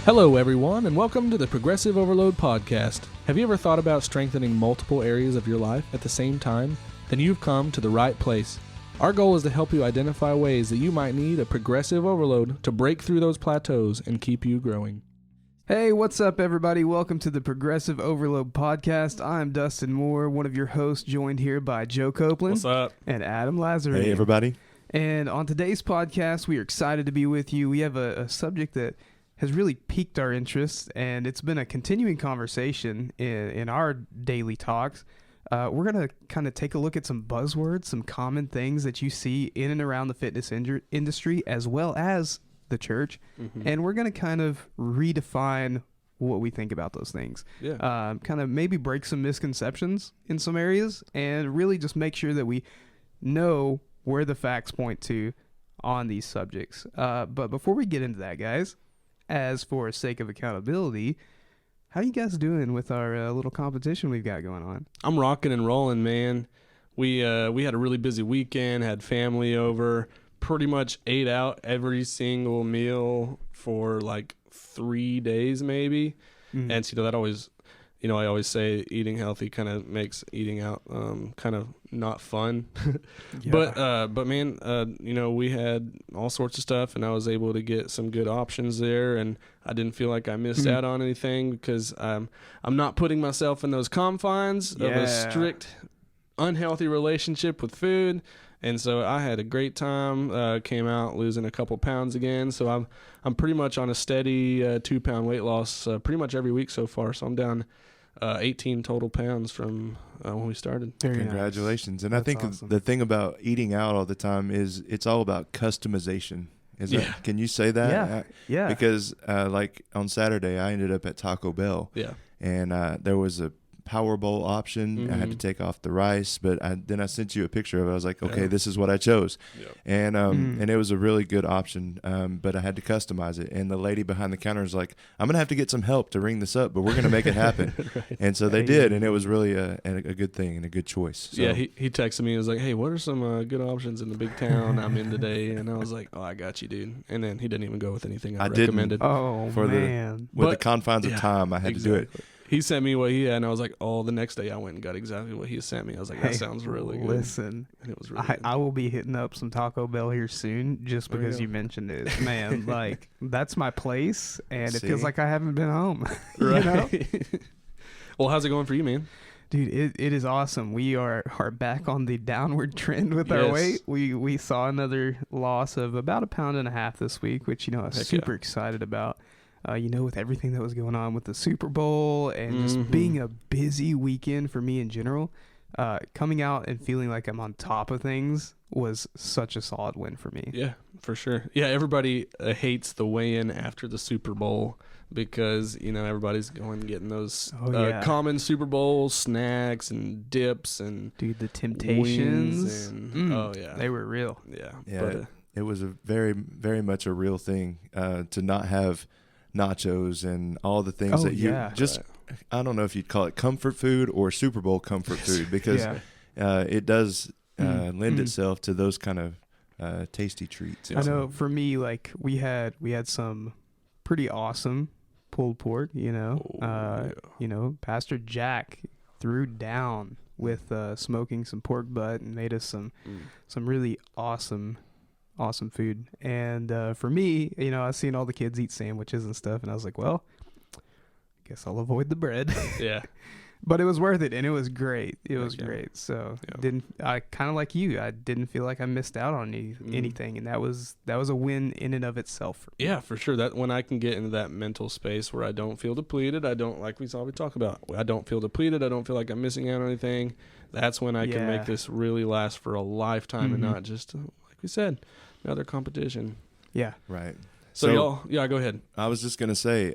Hello, everyone, and welcome to the Progressive Overload Podcast. Have you ever thought about strengthening multiple areas of your life at the same time? Then you've come to the right place. Our goal is to help you identify ways that you might need a progressive overload to break through those plateaus and keep you growing. Hey, what's up, everybody? Welcome to the Progressive Overload Podcast. I'm Dustin Moore, one of your hosts, joined here by Joe Copeland. What's up? And Adam Lazarus. Hey, everybody. And on today's podcast, we are excited to be with you. We have a subject that has really piqued our interest, and it's been a continuing conversation in our daily talks. We're going to kind of take a look at some buzzwords, some common things that you see in and around the fitness industry, as well as the church, and we're going to kind of redefine what we think about those things. Yeah. Kind of maybe break some misconceptions in some areas, and really just make sure that we know where the facts point to on these subjects. But before we get into that, guys, as for sake of accountability, how you guys doing with our little competition we've got going on? I'm rocking and rolling, man. We had a really busy weekend, had family over, pretty much ate out every single meal for like 3 days maybe. And so that always, I always say eating healthy kind of makes eating out kind of not fun. Yeah. But man, we had all sorts of stuff, and I was able to get some good options there, and I didn't feel like I missed out on anything because I'm not putting myself in those confines of a strict, unhealthy relationship with food. And so I had a great time, came out losing a couple pounds again. So I'm pretty much on a steady 2-pound weight loss pretty much every week so far. So I'm down 18 total pounds from when we started. Very Congratulations. nice. And I That's think awesome. the thing about eating out all the time is it's all about customization. Can you say that? Yeah. Because like on Saturday, I ended up at Taco Bell. Yeah. And there was a Power Bowl option. I had to take off the rice, but then I sent you a picture of it. I was like, okay, this is what I chose. Yep. And it was a really good option, but I had to customize it. And the lady behind the counter was like, I'm going to have to get some help to ring this up, but we're going to make it happen. Right. And so they did, and it was really a good thing and a good choice. So. Yeah, he texted me and was like, hey, what are some good options in the big town I'm in today? And I was like, oh, I got you, dude. And then he didn't even go with anything I recommended. Oh, For man. With the But- confines of time, I had to do it. He sent me what he had, and I was like, oh, the next day I went and got exactly what he sent me. I was like, that sounds really good. Listen, And it was really I good. will be hitting up some Taco Bell here soon just There you because go. you mentioned it. Man, like, that's my place, and it feels See? like I haven't been home. Right. You know? Well, how's it going for you, man? Dude, it is awesome. We are back on the downward trend with our Yes. weight. We saw another loss of about 1.5 pounds this week, which, I was Heck super yeah. excited about. With everything that was going on with the Super Bowl and just being a busy weekend for me in general, coming out and feeling like I'm on top of things was such a solid win for me. Yeah, for sure. Yeah, everybody hates the weigh-in after the Super Bowl because, everybody's going and getting those common Super Bowl snacks and dips and Dude, the Temptations, wings and, oh, yeah. they were real. Yeah. Yeah, But, it was a very, very much a real thing to not have nachos and all the things that you just, I don't know if you'd call it comfort food or Super Bowl comfort food because it does lend itself to those kind of tasty treats. I know for me, like we had some pretty awesome pulled pork, Pastor Jack threw down with smoking some pork butt and made us some really awesome food. And for me, I was seeing all the kids eat sandwiches and stuff, and I was like, well, I guess I'll avoid the bread. yeah. But it was worth it, and it was great. It was Okay. great. So Yeah. I kind of like you. I didn't feel like I missed out on anything, and that was a win in and of itself. For me. Yeah, for sure. That when I can get into that mental space where I don't feel depleted, I don't like we talk about. I don't feel depleted. I don't feel like I'm missing out on anything. That's when I can make this really last for a lifetime and not just like we said, another competition. Yeah. Right. So y'all, go ahead. I was just going to say,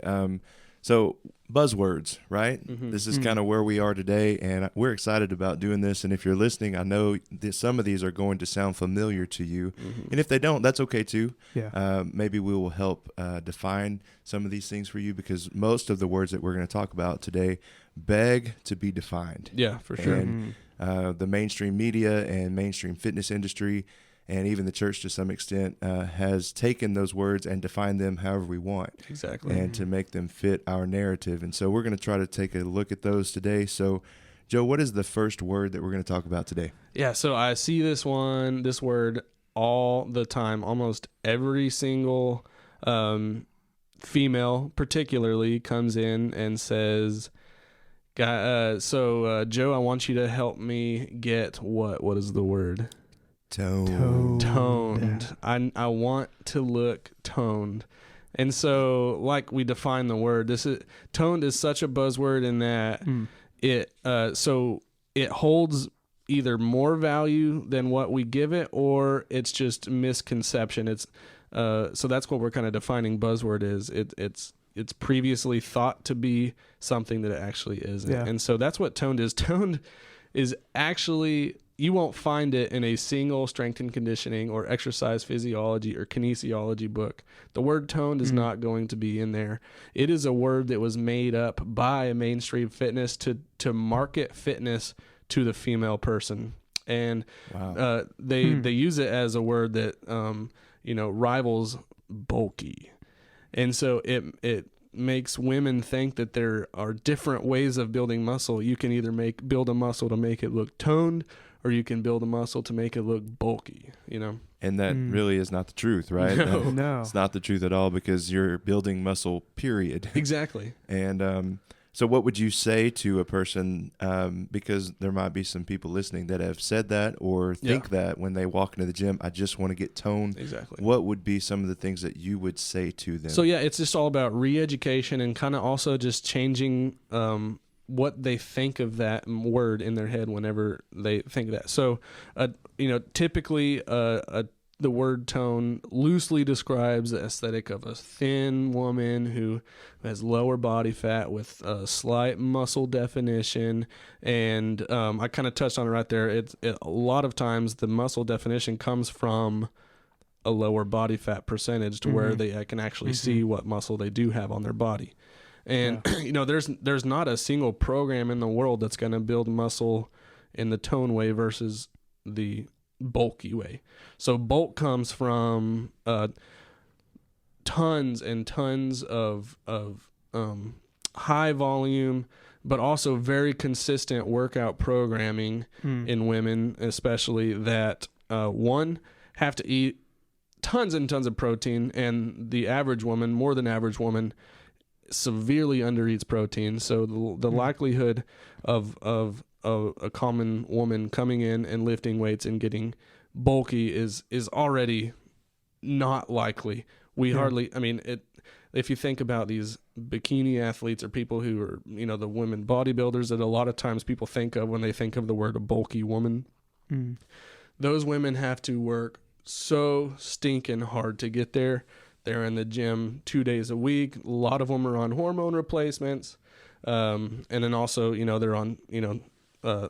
so buzzwords, right? This is kind of where we are today, and we're excited about doing this. And if you're listening, I know that some of these are going to sound familiar to you. And if they don't, that's okay too. Yeah. Maybe we will help define some of these things for you because most of the words that we're going to talk about today beg to be defined. Yeah, for sure. And the mainstream media and mainstream fitness industry And even the church, to some extent, has taken those words and defined them however we want. Exactly. And to make them fit our narrative. And so we're going to try to take a look at those today. So, Joe, what is the first word that we're going to talk about today? Yeah, so I see this word all the time. Almost every single female particularly comes in and says, Joe, I want you to help me get what? What is the word? Toned. Yeah. I want to look toned. And so, like we define the word, toned is such a buzzword in that it holds either more value than what we give it, or it's just misconception. It's so that's what we're kind of defining buzzword is. It's previously thought to be something that it actually isn't. Yeah. And so that's what toned is. Toned is actually, you won't find it in a single strength and conditioning or exercise physiology or kinesiology book. The word toned is not going to be in there. It is a word that was made up by mainstream fitness to market fitness to the female person. And they use it as a word that rivals bulky. And so it makes women think that there are different ways of building muscle. You can either build a muscle to make it look toned, or you can build a muscle to make it look bulky, And that really is not the truth, right? No. It's not the truth at all, because you're building muscle, period. Exactly. And so what would you say to a person, because there might be some people listening that have said that or think that when they walk into the gym, I just want to get toned. Exactly. What would be some of the things that you would say to them? So, it's just all about re-education and kind of also just changing what they think of that word in their head whenever they think that. So, typically the word tone loosely describes the aesthetic of a thin woman who has lower body fat with a slight muscle definition. And I kind of touched on it right there. A lot of times the muscle definition comes from a lower body fat percentage to where they can actually see what muscle they do have on their body. And, there's not a single program in the world that's going to build muscle in the tone way versus the bulky way. So bulk comes from tons and tons of high volume, but also very consistent workout programming in women, especially that one, have to eat tons and tons of protein, and the average woman, more than average woman, severely undereats protein. So the likelihood of a common woman coming in and lifting weights and getting bulky is already not likely. We hardly, if you think about these bikini athletes or people who are, the women bodybuilders that a lot of times people think of when they think of the word a bulky woman, those women have to work so stinking hard to get there. They're in the gym 2 days a week. A lot of them are on hormone replacements. And then also, they're on,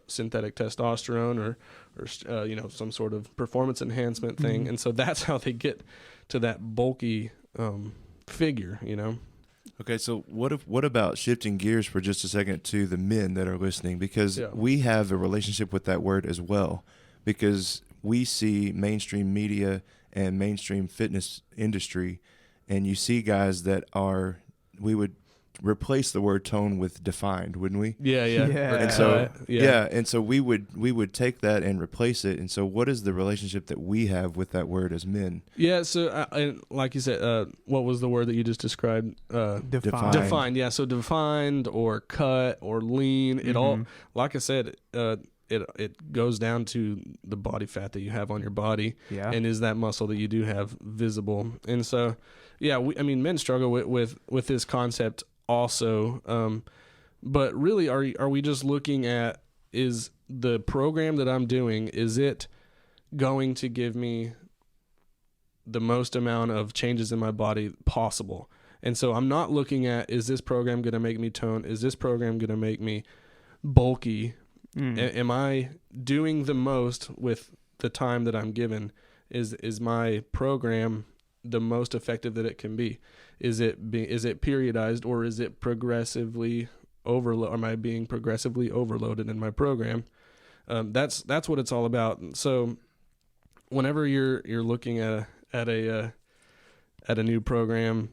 synthetic testosterone or some sort of performance enhancement thing. And so that's how they get to that bulky figure, Okay, so what about shifting gears for just a second to the men that are listening? Because we have a relationship with that word as well, because we see mainstream media and mainstream fitness industry, and you see guys that we would replace the word tone with defined, wouldn't we? Yeah. And so and so we would take that and replace it. And so what is the relationship that we have with that word as men? Yeah, so like you said, what was the word that you just described? Defined. Yeah, so defined or cut or lean, it all, like I said, it goes down to the body fat that you have on your body, and is that muscle that you do have visible. And so, men struggle with this concept also. But really, are we just looking at, is the program that I'm doing, is it going to give me the most amount of changes in my body possible? And so I'm not looking at, is this program going to make me tone? Is this program going to make me bulky? Am I doing the most with the time that I'm given? Is my program the most effective that it can be? Is it periodized, or is it progressively overload? Am I being progressively overloaded in my program? That's what it's all about. So whenever you're looking at a new program,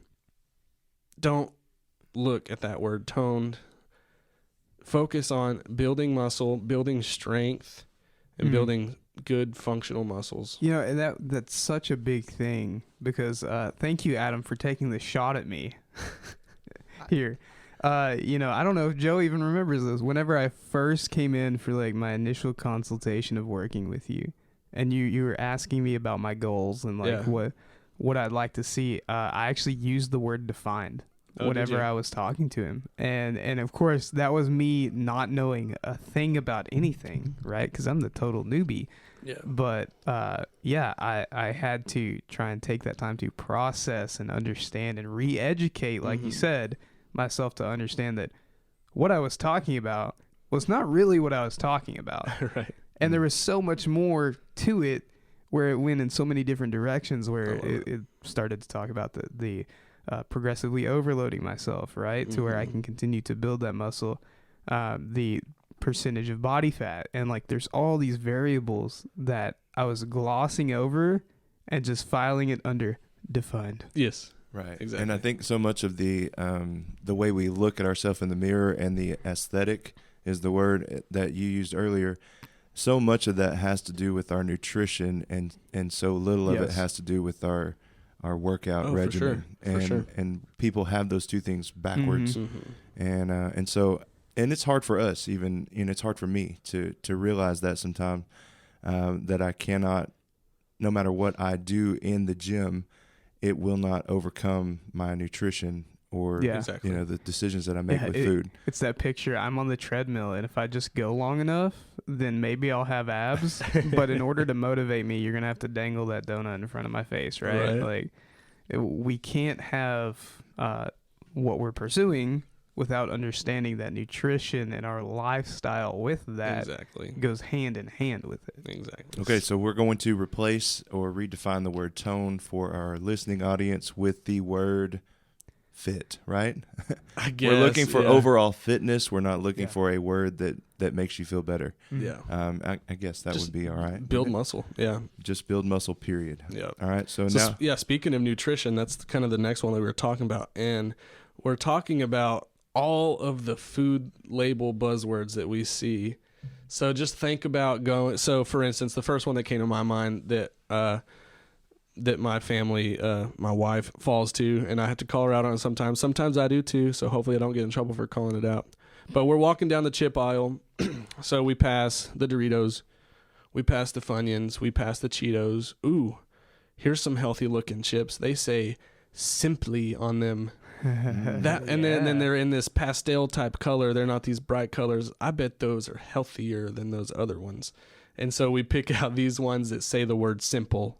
don't look at that word toned. Focus on building muscle, building strength, and building good functional muscles. You know, and that's such a big thing because thank you, Adam, for taking the shot at me here. You know, I don't know if Joe even remembers this. Whenever I first came in for like my initial consultation of working with you, and you were asking me about my goals and like what I'd like to see, I actually used the word defined. Whenever I was talking to him. And of course, that was me not knowing a thing about anything, right? Because I'm the total newbie. Yeah. But, I had to try and take that time to process and understand and re-educate, like you said, myself to understand that what I was talking about was not really what I was talking about. Right. And there was so much more to it where it went in so many different directions where it started to talk about the progressively overloading myself, right? To where I can continue to build that muscle, the percentage of body fat. And like, there's all these variables that I was glossing over and just filing it under defined. Yes. Right. Exactly. And I think so much of the way we look at ourselves in the mirror and the aesthetic is the word that you used earlier. So much of that has to do with our nutrition and so little of it has to do with our workout regimen. For sure. And people have those two things backwards. And so it's hard for us even, it's hard for me to realize that sometimes that I cannot, no matter what I do in the gym, it will not overcome my nutrition or the decisions that I make with food. It's that picture. I'm on the treadmill, and if I just go long enough, then maybe I'll have abs. But in order to motivate me, you're gonna have to dangle that donut in front of my face, right? Like, we can't have what we're pursuing without understanding that nutrition and our lifestyle with that goes hand in hand with it. Exactly. Okay, so we're going to replace or redefine the word tone for our listening audience with the word fit, right? I guess we're looking for overall fitness. We're not looking for a word that makes you feel better. Yeah. I guess that would be all right. Build muscle. Yeah. Just build muscle, period. Yeah. All right. So now. Yeah, speaking of nutrition, that's kind of the next one that we were talking about. And we're talking about all of the food label buzzwords that we see. So just think about going. So for instance, the first one that came to my mind that my family, my wife falls to, and I have to call her out on it sometimes. Sometimes I do too, so hopefully I don't get in trouble for calling it out. But we're walking down the chip aisle, so we pass the Doritos, we pass the Funyuns, we pass the Cheetos. Ooh, here's some healthy looking chips. They say Simply on them. Then they're in this pastel type color. They're not these bright colors. I bet those are healthier than those other ones. And so we pick out these ones that say the word simple,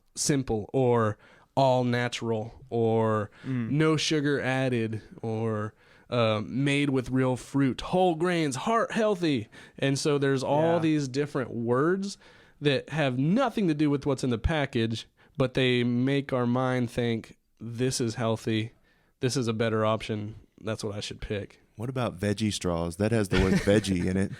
or all natural, or no sugar added, or made with real fruit, whole grains, heart healthy. And so there's all these different words that have nothing to do with what's in the package, but they make our mind think this is healthy. This is a better option. That's what I should pick. What about veggie straws? That has the word veggie in it.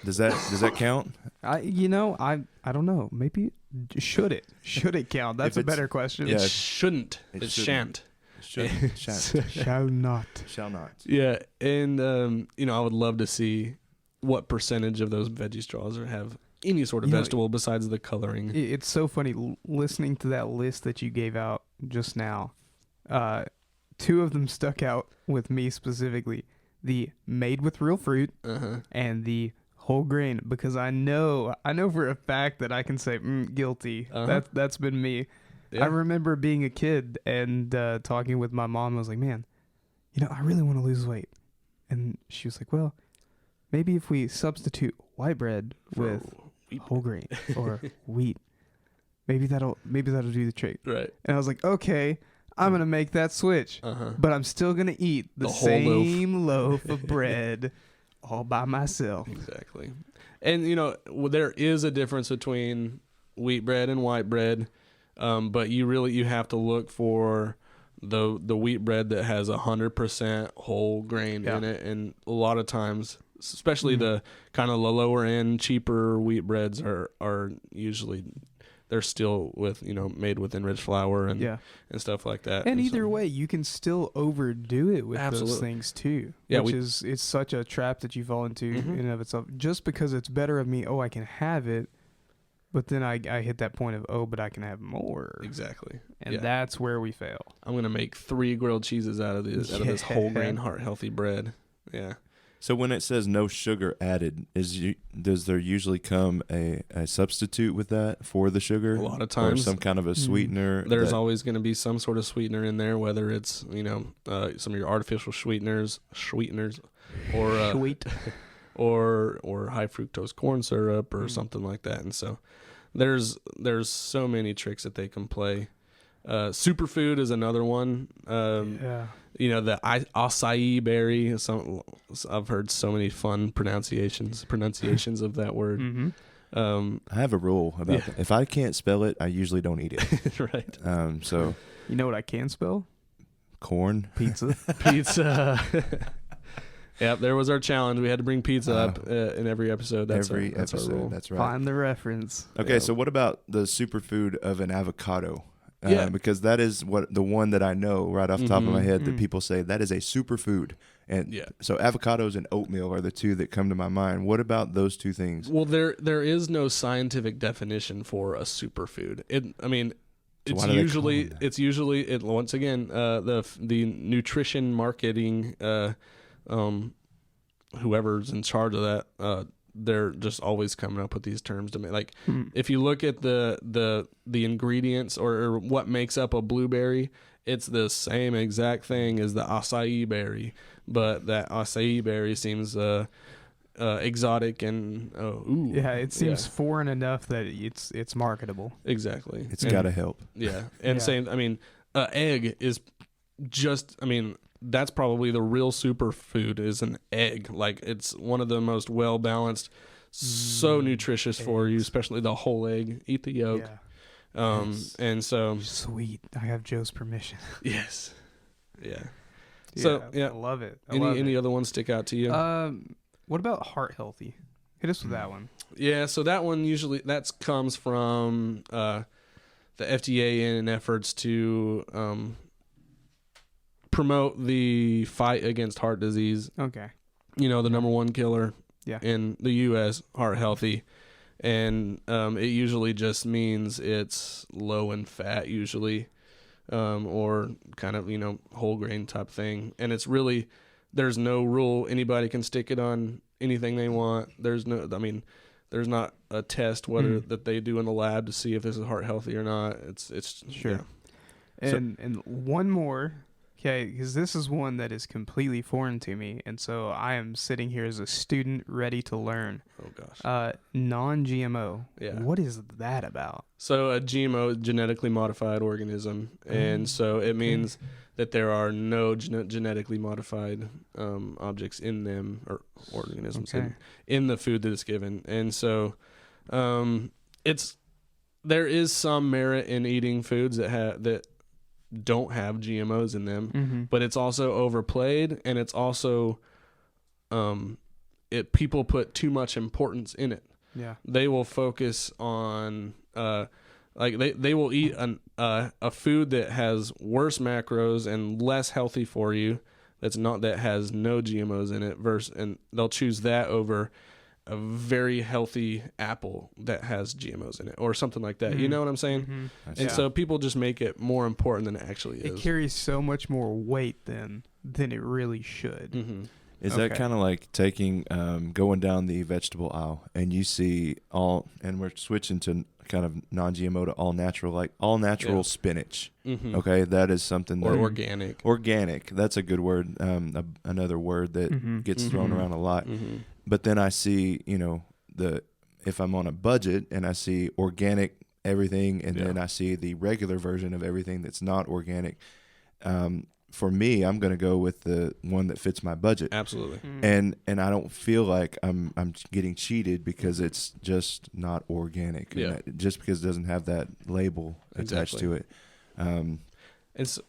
Does that count? I don't know. Maybe should it count? That's a better question. It shouldn't. It shan't. Shouldn't. Shall not. Shall not. Yeah, and I would love to see what percentage of those veggie straws have any sort of vegetable besides the coloring. It's so funny listening to that list that you gave out just now. Two of them stuck out with me specifically: the made with real fruit and the whole grain, because I know for a fact that I can say guilty. That's been me. I remember being a kid and talking with my mom. I was like, man, I really want to lose weight, and she was like, well, maybe if we substitute white bread with whole grain or wheat, maybe that'll do the trick. Right. And I was like, okay, I'm gonna make that switch, but I'm still gonna eat the same loaf of bread all by myself. Exactly. And there is a difference between wheat bread and white bread, but you have to look for the wheat bread that has 100% whole grain in it, and a lot of times, especially the kind of the lower end cheaper wheat breads are usually they're still with, made with enriched flour and stuff like that. And either way, you can still overdo it with those things too. Yeah, it's such a trap that you fall into in and of itself. Just because it's better of me, I can have it, but then I hit that point of, but I can have more. Exactly. And that's where we fail. I'm gonna make 3 grilled cheeses out of this whole grain heart healthy bread. Yeah. So when it says no sugar added, does there usually come a substitute with that for the sugar? A lot of times. Or some kind of a sweetener? There's always going to be some sort of sweetener in there, whether it's, some of your artificial sweeteners, or sweet, or high fructose corn syrup or something like that. And so there's so many tricks that they can play. Superfood is another one. The acai berry. I've heard so many fun pronunciations of that word. Mm-hmm. I have a rule about that. If I can't spell it, I usually don't eat it. Right. So you know what I can spell? Corn. Pizza. Yep, there was our challenge. We had to bring pizza up in every episode. That's our rule. That's right. Find the reference. Okay, so what about the superfood of an avocado? Because that is the one that I know right off the top of my head that people say that is a superfood. And so avocados and oatmeal are the two that come to my mind. What about those two things? Well, there is no scientific definition for a superfood. It's usually once again the nutrition marketing whoever's in charge of that they're just always coming up with these terms to me. Like if you look at the ingredients or what makes up a blueberry, it's the same exact thing as the acai berry, but that acai berry seems exotic and it seems foreign enough that it's marketable. Exactly. It's got to help. Yeah. And same, egg is just, that's probably the real superfood is an egg. Like it's one of the most well balanced, so nutritious for you, especially the whole egg. Eat the yolk. Yeah. And so sweet. I have Joe's permission. Yes. Yeah. So I love it. Any other ones stick out to you? What about heart healthy? Hit us with that one. Yeah. So that one usually comes from the FDA in efforts to promote the fight against heart disease. Okay. The number one killer in the U.S., heart healthy. And it usually just means it's low in fat usually, or kind of, whole grain type thing. And it's really, there's no rule. Anybody can stick it on anything they want. There's not a test that they do in the lab to see if this is heart healthy or not. It's sure. Yeah. And one more. Okay, because this is one that is completely foreign to me, and so I am sitting here as a student ready to learn. Oh, gosh. Non-GMO. Yeah. What is that about? So a GMO, genetically modified organism, and so it means that there are no genetically modified objects in them, or organisms in the food that is given. And so there is some merit in eating foods that don't have GMOs in them, but it's also overplayed, and it's also people put too much importance in it. Yeah, they will focus on they will eat a food that has worse macros and less healthy for you, that has no GMOs in it, and they'll choose that over a very healthy apple that has GMOs in it or something like that. You know what I'm saying? And so people just make it more important than it actually is. It carries so much more weight than it really should. Is that kind of like taking, going down the vegetable aisle and you see and we're switching to kind of non-GMO to all natural, like all natural spinach. Okay. That is something or organic. Organic. That's a good word. Another word that gets thrown around a lot. But then I see, if I'm on a budget and I see organic everything, and then I see the regular version of everything that's not organic, for me, I'm going to go with the one that fits my budget. Absolutely. And I don't feel like I'm getting cheated because it's just not organic. Yeah. Just because it doesn't have that label attached to it. It's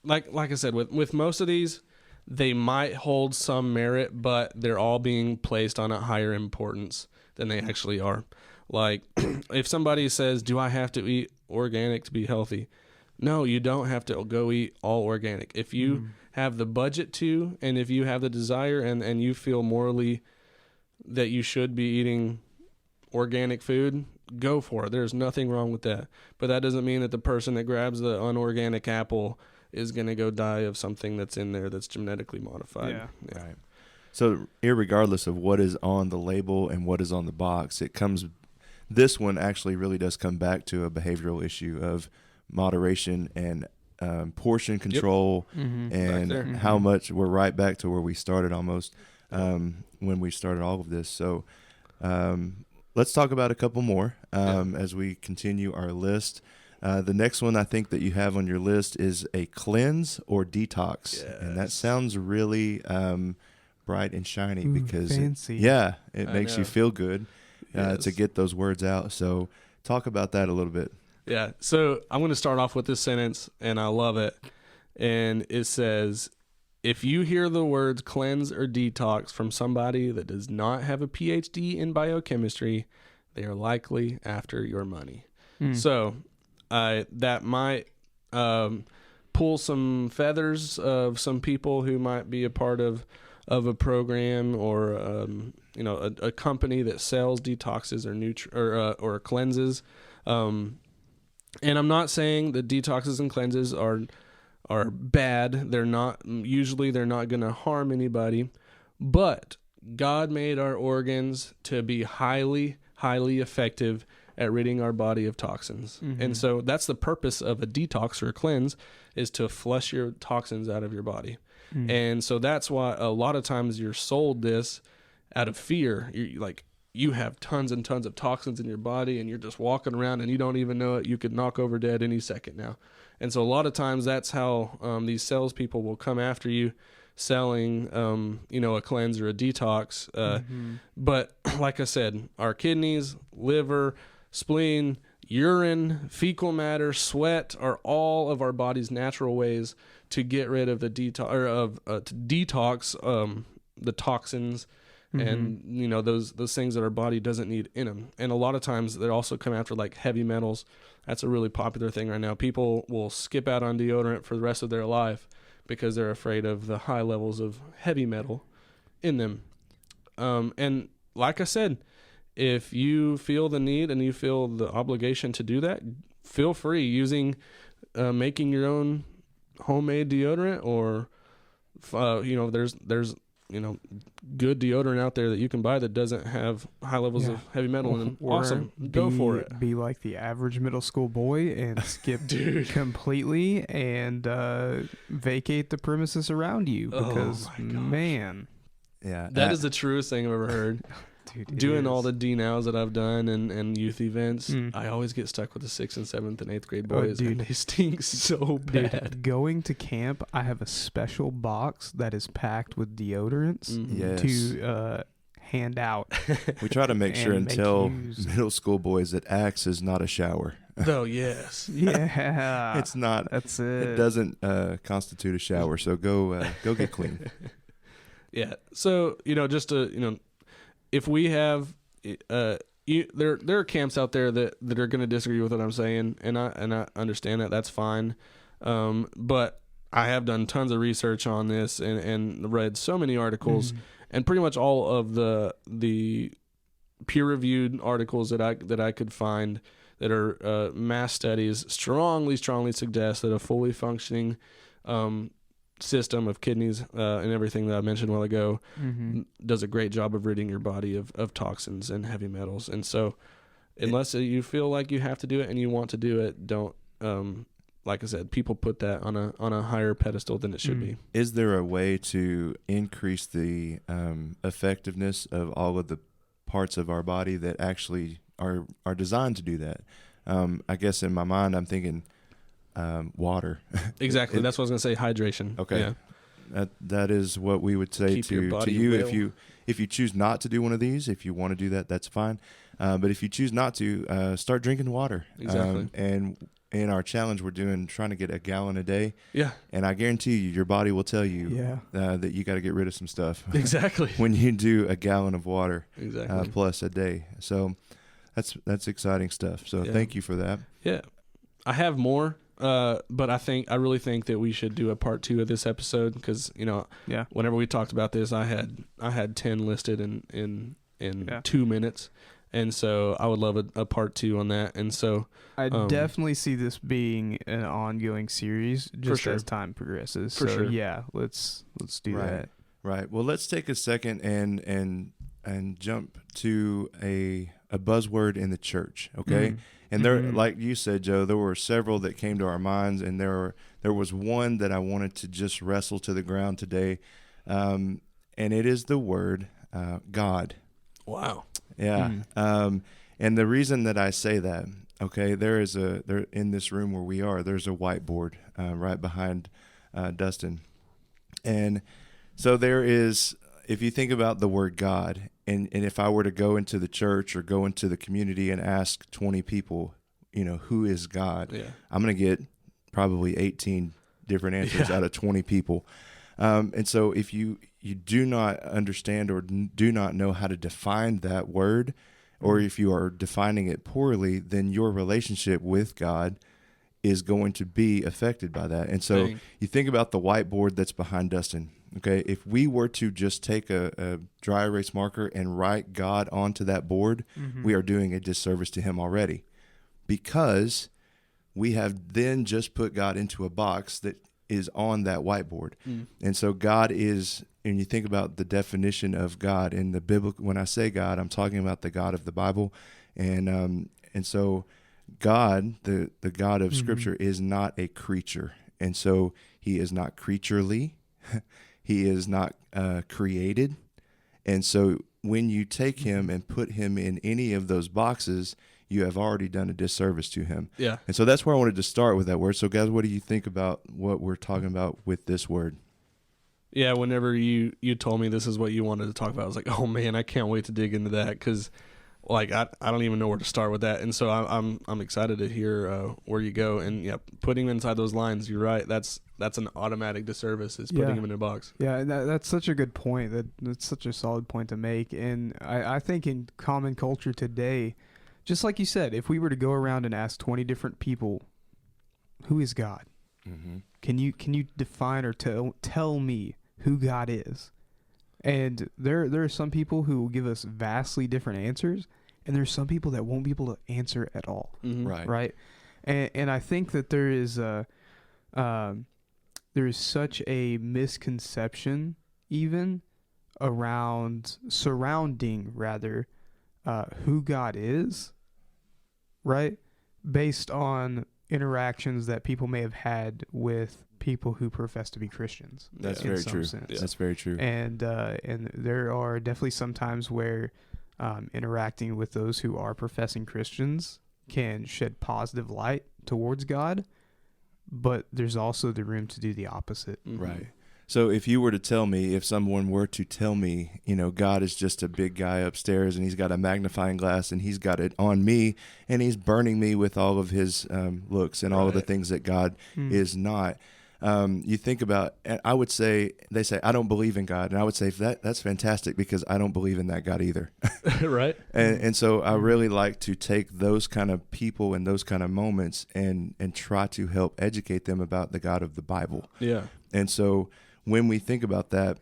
like I said, with most of these, they might hold some merit, but they're all being placed on a higher importance than they actually are. Like, if somebody says, do I have to eat organic to be healthy? No, you don't have to go eat all organic. If you have the budget to, and if you have the desire and you feel morally that you should be eating organic food, go for it. There's nothing wrong with that. But that doesn't mean that the person that grabs the unorganic apple is going to go die of something that's in there that's genetically modified. Yeah. Right. So irregardless of what is on the label and what is on the box, this one actually really does come back to a behavioral issue of moderation and portion control, and how much. We're right back to where we started almost when we started all of this. So let's talk about a couple more as we continue our list. The next one I think that you have on your list is a cleanse or detox, and that sounds really bright and shiny because fancy. It makes you feel good to get those words out. So talk about that a little bit. Yeah. So I'm going to start off with this sentence, and I love it. And it says, if you hear the words cleanse or detox from somebody that does not have a PhD in biochemistry, they are likely after your money. So that might pull some feathers of some people who might be a part of a program or a company that sells detoxes or cleanses. And I'm not saying that detoxes and cleanses are bad. They're not going to harm anybody, but God made our organs to be highly, highly effective at ridding our body of toxins. And so that's the purpose of a detox or a cleanse, is to flush your toxins out of your body. And so that's why a lot of times you're sold this out of fear. You have tons and tons of toxins in your body, and you're just walking around and you don't even know it. You could knock over dead any second now. And so a lot of times that's how these salespeople will come after you, selling a cleanse or a detox. But like I said, our kidneys, liver, spleen, urine, fecal matter, sweat are all of our body's natural ways to get rid of the detox the toxins and those things that our body doesn't need in them. And a lot of times they also come after like heavy metals. That's a really popular thing right now. People will skip out on deodorant for the rest of their life because they're afraid of the high levels of heavy metal in them. And like I said, if you feel the need and you feel the obligation to do that, feel free using making your own homemade deodorant, or there's good deodorant out there that you can buy that doesn't have high levels of heavy metal in them. Awesome. Go for it. Be like the average middle school boy and skip completely and vacate the premises around you, because man. Yeah. That is the truest thing I've ever heard. Dude, doing all the D-nows that I've done and youth events, I always get stuck with the 6th and 7th and 8th grade boys, and they stink so bad. Dude, going to camp, I have a special box that is packed with deodorants to hand out. We try to make sure and tell middle school boys that Axe is not a shower. Oh, yes. Yeah. It's not. That's it. It doesn't constitute a shower, so go get clean. Yeah. So, just to, if we have, there are camps out there that are going to disagree with what I'm saying, and I understand that. That's fine. But I have done tons of research on this and read so many articles, and pretty much all of the peer-reviewed articles that I could find that are mass studies strongly suggest that a fully functioning system of kidneys and everything that I mentioned a while ago does a great job of ridding your body of toxins and heavy metals. And so unless you feel like you have to do it and you want to do it, don't like I said, people put that on a higher pedestal than it should be. Is there a way to increase the effectiveness of all of the parts of our body that actually are designed to do that? I guess in my mind I'm thinking water. Exactly. That's what I was going to say. Hydration. Okay. Yeah. That is what we would say to you. If you choose not to do one of these, if you want to do that, that's fine. But if you choose not to, start drinking water. Exactly. And in our challenge, we're trying to get a gallon a day. Yeah. And I guarantee you, your body will tell you that you got to get rid of some stuff. Exactly. When you do a gallon of water exactly plus a day. So that's exciting stuff. So thank you for that. Yeah, I have more, but I really think that we should do a part 2 of this episode because whenever we talked about this, I had 10 listed in 2 minutes. And so I would love a part 2 on that. And so I definitely see this being an ongoing series just as time progresses. For sure. Yeah, let's do that. Right. Well, let's take a second and jump to a buzzword in the church. Okay. And there, like you said, Joe, there were several that came to our minds, and there was one that I wanted to just wrestle to the ground today, and it is the word God. Wow. Yeah. And the reason that I say that, okay, there in this room where we are, there's a whiteboard right behind Dustin. And so there is, if you think about the word God, and if I were to go into the church or go into the community and ask 20 people, who is God, I'm going to get probably 18 different answers out of 20 people. And so if you do not understand or do not know how to define that word, or if you are defining it poorly, then your relationship with God is going to be affected by that. And so you think about the whiteboard that's behind Dustin. Okay, if we were to just take a dry erase marker and write God onto that board, we are doing a disservice to him already, because we have then just put God into a box that is on that whiteboard. And so God is, and you think about the definition of God in the biblical, when I say God, I'm talking about the God of the Bible. And so God, the God of Scripture, is not a creature. And so he is not creaturely. He is not created. And so when you take him and put him in any of those boxes, you have already done a disservice to him. Yeah. And so that's where I wanted to start with that word. So guys, what do you think about what we're talking about with this word? Yeah, whenever you told me this is what you wanted to talk about, I was like, oh man, I can't wait to dig into that, because like I don't even know where to start with that. And so I'm excited to hear where you go. And putting him inside those lines, you're right. That's an automatic disservice, is putting him in a box. Yeah, that's such a good point. That's such a solid point to make. And I think in common culture today, just like you said, if we were to go around and ask 20 different people, who is God? Can you define or tell me who God is? And there are some people who will give us vastly different answers, and there's some people that won't be able to answer at all. Right. And I think that there is such a misconception even surrounding who God is, right? Based on interactions that people may have had with people who profess to be Christians. That's very true. Sense. That's very true. And there are definitely some times where interacting with those who are professing Christians can shed positive light towards God, but there's also the room to do the opposite. Right. So if someone were to tell me, God is just a big guy upstairs and he's got a magnifying glass and he's got it on me and he's burning me with all of his looks and all of the things that God is not. You think about, and I would say, they say, I don't believe in God. And I would say that's fantastic, because I don't believe in that God either. Right. And so I really like to take those kind of people and those kind of moments and try to help educate them about the God of the Bible. Yeah. And so when we think about that,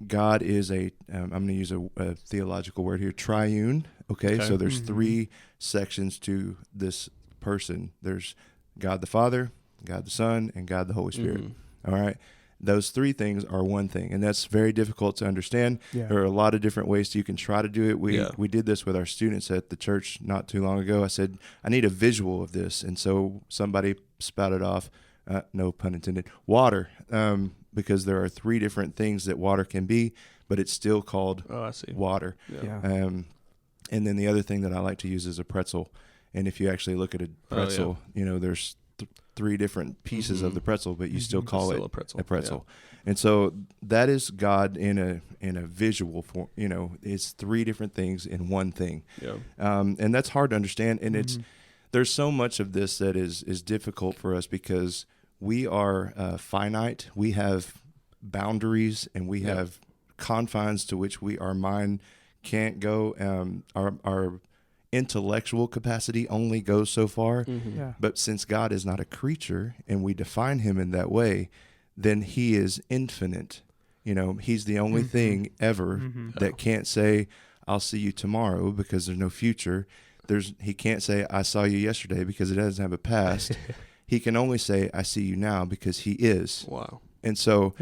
God is I'm going to use a theological word here, triune. Okay. So there's 3 sections to this person. There's God the Father, God the Son, and God the Holy Spirit. All right. Those 3 things are one thing, and that's very difficult to understand. Yeah. There are a lot of different ways you can try to do it. We did this with our students at the church not too long ago. I said, I need a visual of this. And so somebody spouted off, no pun intended, water, because there are 3 different things that water can be, but it's still called water. Yeah. And then the other thing that I like to use is a pretzel. And if you actually look at a pretzel, there's 3 different pieces of the pretzel, but you still call it a pretzel. Yeah. And so that is God in a visual form. It's 3 different things in one thing. Yeah. And that's hard to understand. And there's so much of this that is difficult for us, because we are finite. We have boundaries, and we have confines to which our mind can't go. Our intellectual capacity only goes so far. Mm-hmm. Yeah. But since God is not a creature and we define him in that way, then he is infinite. You know, he's the only thing ever that can't say, I'll see you tomorrow, because there's no future. He can't say, I saw you yesterday, because it doesn't have a past. He can only say, I see you now, because he is. Wow. And so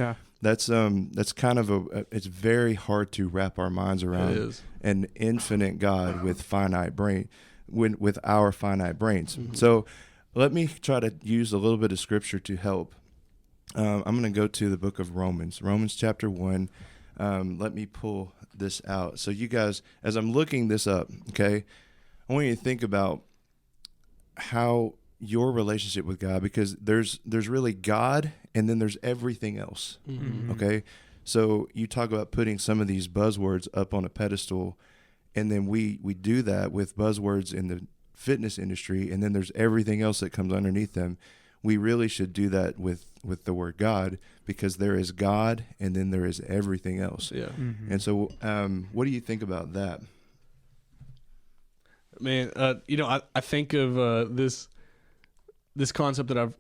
that's kind of it's very hard to wrap our minds around. It is. An infinite God with finite brain, with our finite brains. Mm-hmm. So let me try to use a little bit of scripture to help. I'm going to go to the book of Romans chapter 1. Let me pull this out. So you guys, as I'm looking this up, okay, I want you to think about how your relationship with God, because there's really God and then there's everything else. Mm-hmm. Okay. So you talk about putting some of these buzzwords up on a pedestal, and then we do that with buzzwords in the fitness industry, and then there's everything else that comes underneath them. We really should do that with the word God, because there is God and then there is everything else. Yeah. Mm-hmm. And so what do you think about that? Man, I think of this concept that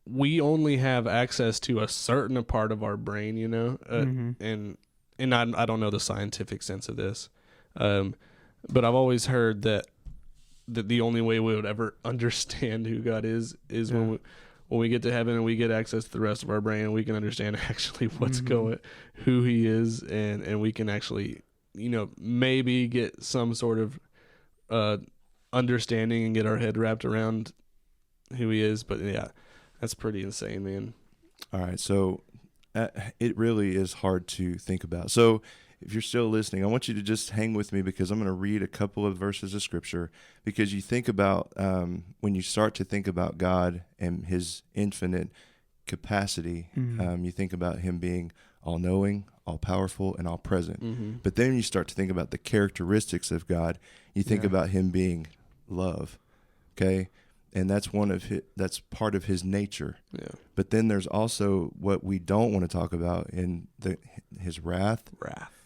we only have access to a certain part of our brain, and I don't know the scientific sense of this, but I've always heard that the only way we would ever understand who God is when we get to heaven and we get access to the rest of our brain, and we can understand actually what's who he is, and we can actually, maybe get some sort of understanding and get our head wrapped around who he is. But yeah, that's pretty insane, man. All right. So it really is hard to think about. So if you're still listening, I want you to just hang with me, because I'm going to read a couple of verses of scripture, because you think about when you start to think about God and his infinite capacity, you think about him being all-knowing, all-powerful, and all-present. Mm-hmm. But then you start to think about the characteristics of God. You think about him being love, okay? And that's that's part of his nature. Yeah. But then there's also what we don't want to talk about in his wrath.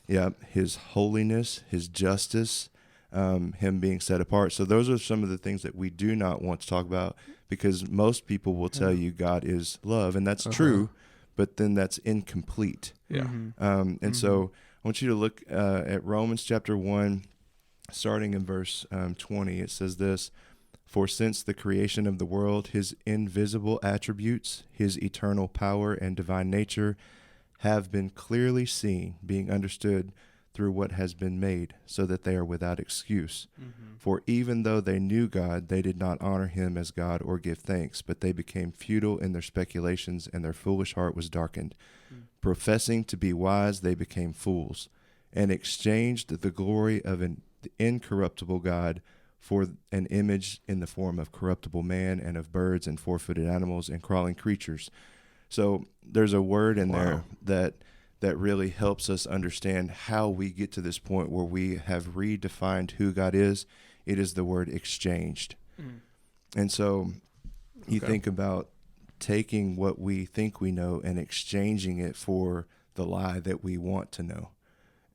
Yeah, his holiness, his justice, him being set apart. So those are some of the things that we do not want to talk about, because most people will tell you God is love, and that's true, but then that's incomplete. Yeah. And so I want you to look at Romans chapter 1, starting in verse 20. It says this: For since the creation of the world, his invisible attributes, his eternal power and divine nature, have been clearly seen, being understood through what has been made, so that they are without excuse. For even though they knew God, they did not honor him as God or give thanks, but they became futile in their speculations, and their foolish heart was darkened. Professing to be wise, they became fools, and exchanged the glory of an incorruptible God for an image in the form of corruptible man, and of birds and four-footed animals and crawling creatures. So there's a word in there that really helps us understand how we get to this point where we have redefined who God is. It is the word exchanged. And so you think about taking what we think we know and exchanging it for the lie that we want to know.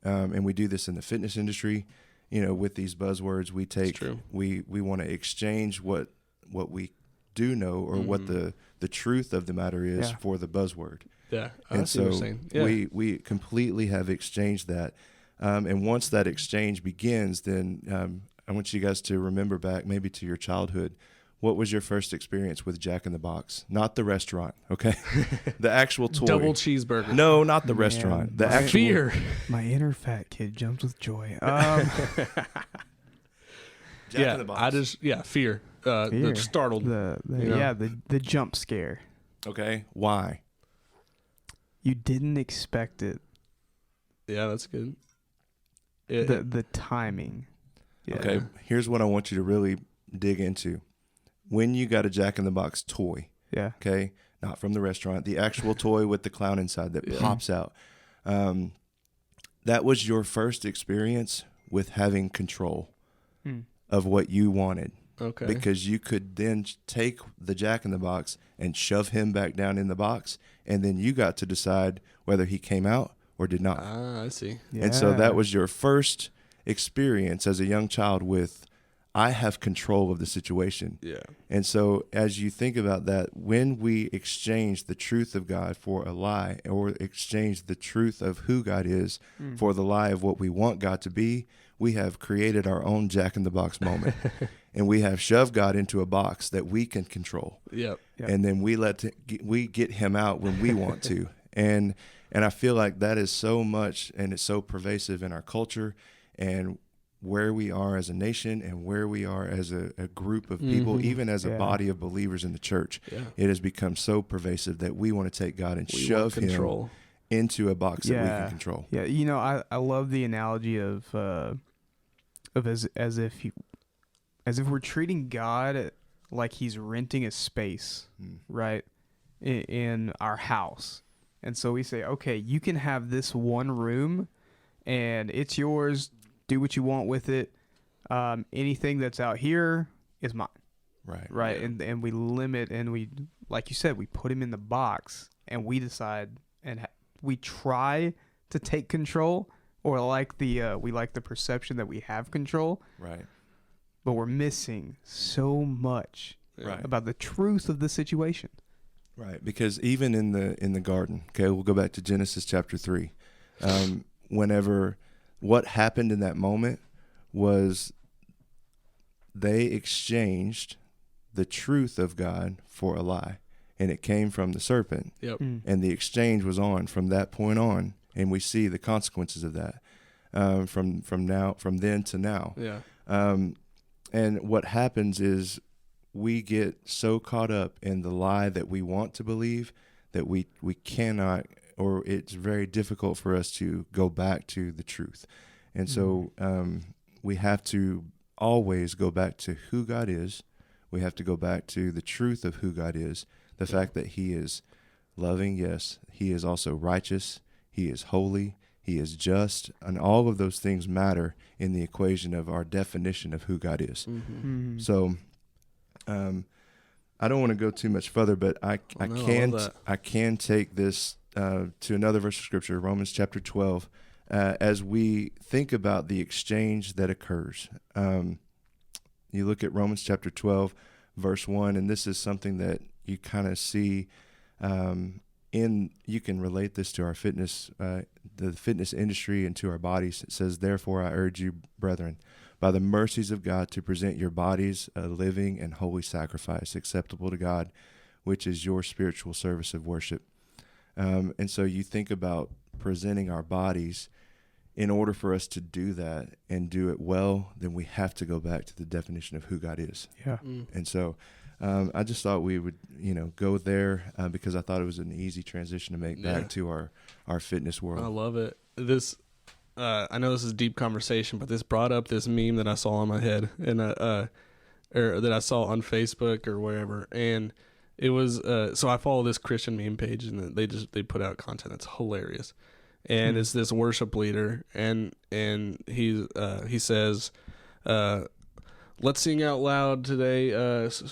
And we do this in the fitness industry, with these buzzwords. We want to exchange what we do know, or what the truth of the matter is, for the buzzword. Yeah. And so we completely have exchanged that. And once that exchange begins, then I want you guys to remember back maybe to your childhood. What was your first experience with Jack in the Box? Not the restaurant, okay? The actual toy. Double cheeseburger. No, not the restaurant. The actual fear. My inner fat kid jumped with joy. Jack in the Box. Fear. The startled. The jump scare. Okay, why? You didn't expect it. Yeah, that's good. The timing. Yeah. Okay, here's what I want you to really dig into. When you got a Jack in the Box toy, okay, not from the restaurant, the actual toy with the clown inside that pops out, that was your first experience with having control of what you wanted. Okay. Because you could then take the Jack in the Box and shove him back down in the box, and then you got to decide whether he came out or did not. Ah, I see. Yeah. And so that was your first experience as a young child with I have control of the situation. Yeah. And so as you think about that, when we exchange the truth of God for a lie, or exchange the truth of who God is for the lie of what we want God to be, we have created our own jack-in-the-box moment. And we have shoved God into a box that we can control. Yep. And then we get him out when we want to. And I feel like that is so much, and it's so pervasive in our culture, and where we are as a nation, and where we are as a group of people, even as a body of believers in the church. It has become so pervasive that we want to take God and shove him into a box that we can control. Yeah, you know, I love the analogy of as if we're treating God like he's renting a space, right, in our house. And so we say, okay, you can have this one room and it's yours. Do what you want with it. Anything that's out here is mine. Right. Yeah. And we limit, and we, like you said, we put him in the box, and we decide, and we try to take control, or we like the perception that we have control. Right. But we're missing so much about the truth of the situation. Right. Because even in the garden, okay, we'll go back to Genesis chapter 3. Whenever what happened in that moment was they exchanged the truth of God for a lie, and it came from the serpent. Yep. And the exchange was on from that point on, and we see the consequences of that from then to now. Yeah. And what happens is we get so caught up in the lie that we want to believe that we cannot, or it's very difficult for us to go back to the truth. And so we have to always go back to who God is. We have to go back to the truth of who God is, the fact that he is loving, yes. He is also righteous. He is holy. He is just. And all of those things matter in the equation of our definition of who God is. So I don't want to go too much further, but I can take this to another verse of Scripture, Romans chapter 12, as we think about the exchange that occurs. You look at Romans chapter 12, verse 1, and this is something that you kind of see you can relate this to our fitness, the fitness industry, and to our bodies. It says, "Therefore I urge you, brethren, by the mercies of God, to present your bodies a living and holy sacrifice, acceptable to God, which is your spiritual service of worship." And so you think about presenting our bodies. In order for us to do that and do it well, then we have to go back to the definition of who God is. Yeah. And so I just thought we would, go there because I thought it was an easy transition to make back to our fitness world. I love it. This, I know this is a deep conversation, but this brought up this meme that I saw in my head, and or that I saw on Facebook or wherever, and it was so I follow this Christian meme page, and they put out content that's hilarious. And it's this worship leader, and he says, "Let's sing out loud today,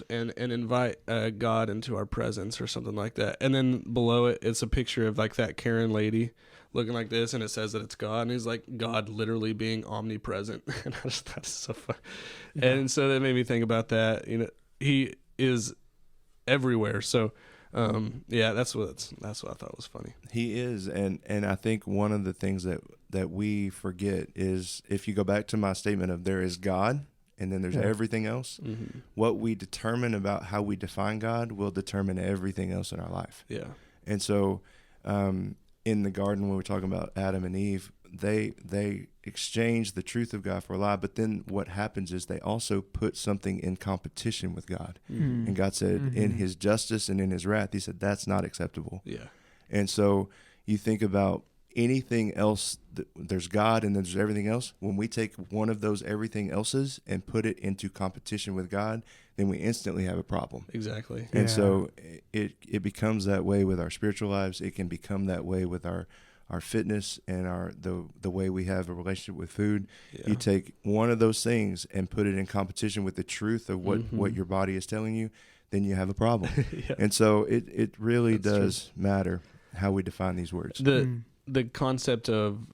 and invite God into our presence," or something like that. And then below it, it's a picture of like that Karen lady looking like this, and it says that it's God, and he's like, God literally being omnipresent. And that's so fun. Yeah. And so that made me think about that. He is everywhere. So. That's what I thought was funny. He is, and I think one of the things that we forget is, if you go back to my statement of there is God and then there's everything else, what we determine about how we define God will determine everything else in our life. Yeah. And so in the garden, when we're talking about Adam and Eve, they exchange the truth of God for a lie, but then what happens is they also put something in competition with God. And God said, in his justice and in his wrath, he said, that's not acceptable. Yeah. And so you think about anything else, there's God and there's everything else. When we take one of those everything else's and put it into competition with God, then we instantly have a problem. Exactly. And so it becomes that way with our spiritual lives. It can become that way with our fitness and the way we have a relationship with food. Yeah. You take one of those things and put it in competition with the truth of what your body is telling you, then you have a problem. Yeah. And so it really does matter how we define these words. The concept of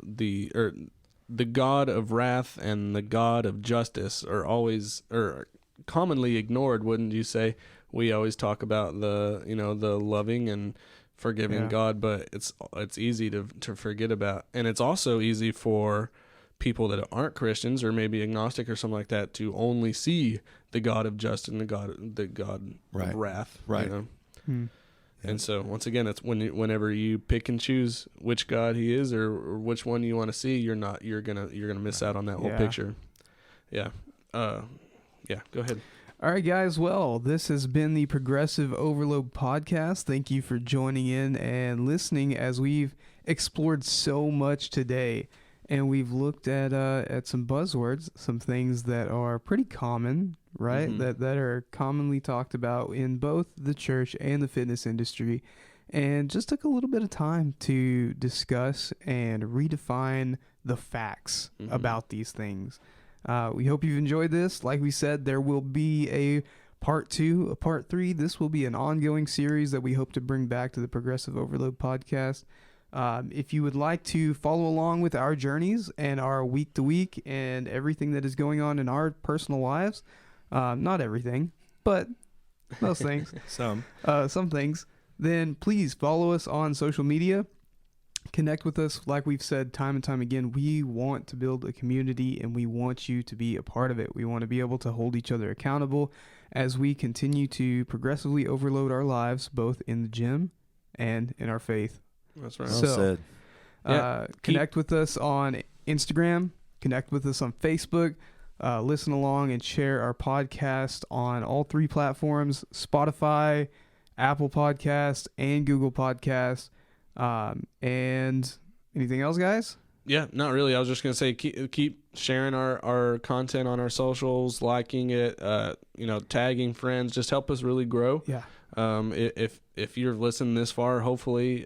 the God of wrath and the God of justice are commonly ignored, wouldn't you say? We always talk about the loving and forgiving God, but it's easy to forget about. And it's also easy for people that aren't Christians or maybe agnostic or something like that to only see the God of justice and the God of wrath. Right. You know? And so once again, it's whenever you pick and choose which God he is or which one you want to see, you're gonna miss out on that whole picture. Yeah. Go ahead. All right, guys. Well, this has been the Progressive Overload podcast. Thank you for joining in and listening as we've explored so much today. And we've looked at some buzzwords, some things that are pretty common, right? Mm-hmm. That are commonly talked about in both the church and the fitness industry. And just took a little bit of time to discuss and redefine the facts about these things. We hope you've enjoyed this. Like we said, there will be a part 2, a part 3. This will be an ongoing series that we hope to bring back to the Progressive Overload podcast. If you would like to follow along with our journeys and our week to week and everything that is going on in our personal lives, not everything, but most things, some things, then please follow us on social media. Connect with us. Like we've said time and time again, we want to build a community and we want you to be a part of it. We want to be able to hold each other accountable as we continue to progressively overload our lives, both in the gym and in our faith. That's right. Well said. Connect with us on Instagram. Connect with us on Facebook. Listen along and share our podcast on all 3 platforms: Spotify, Apple Podcasts, and Google Podcasts. And anything else, guys? Yeah, not really. I was just gonna say keep sharing our content on our socials, liking it, tagging friends. Just help us really grow. Yeah. If you're listening this far, hopefully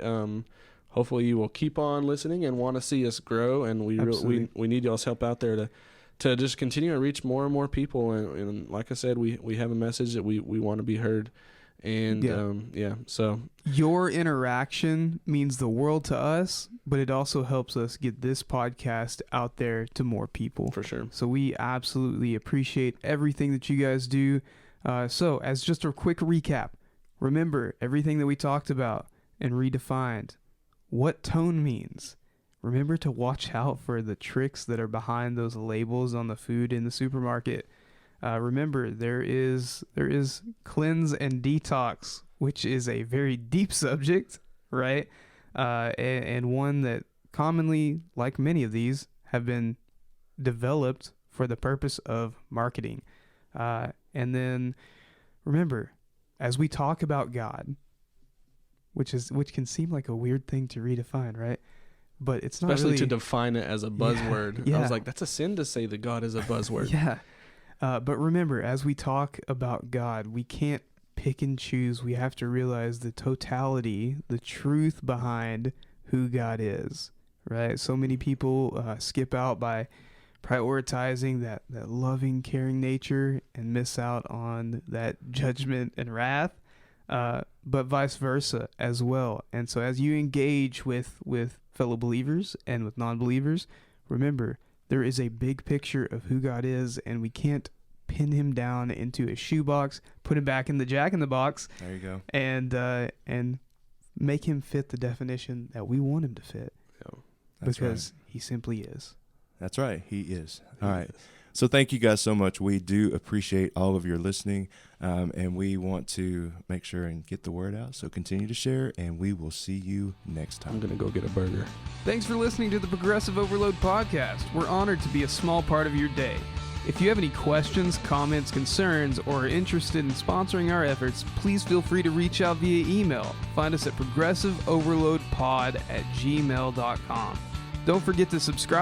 you will keep on listening and want to see us grow. And we need y'all's help out there to just continue to reach more and more people. And like I said, we have a message that we want to be heard. And so your interaction means the world to us, but it also helps us get this podcast out there to more people. For sure. So we absolutely appreciate everything that you guys do. So as just a quick recap, remember everything that we talked about and redefined. What tone means. Remember to watch out for the tricks that are behind those labels on the food in the supermarket. Remember, there is cleanse and detox, which is a very deep subject, right? And one that commonly, like many of these, have been developed for the purpose of marketing. And then remember, as we talk about God, which can seem like a weird thing to redefine, right? But it's not especially really, to define it as a buzzword. Yeah. I was like, that's a sin to say that God is a buzzword. Yeah. But remember, as we talk about God, we can't pick and choose. We have to realize the totality, the truth behind who God is, right? So many people skip out by prioritizing that loving, caring nature and miss out on that judgment and wrath, but vice versa as well. And so as you engage with fellow believers and with non-believers, remember, there is a big picture of who God is, and we can't pin him down into a shoebox, put him back in the Jack in the Box. There you go. And make him fit the definition that we want him to fit. Yeah, because he simply is. That's right. He is. All right. So thank you guys so much. We do appreciate all of your listening, and we want to make sure and get the word out. So continue to share, and we will see you next time. I'm going to go get a burger. Thanks for listening to the Progressive Overload podcast. We're honored to be a small part of your day. If you have any questions, comments, concerns, or are interested in sponsoring our efforts, please feel free to reach out via email. Find us at progressiveoverloadpod@gmail.com. Don't forget to subscribe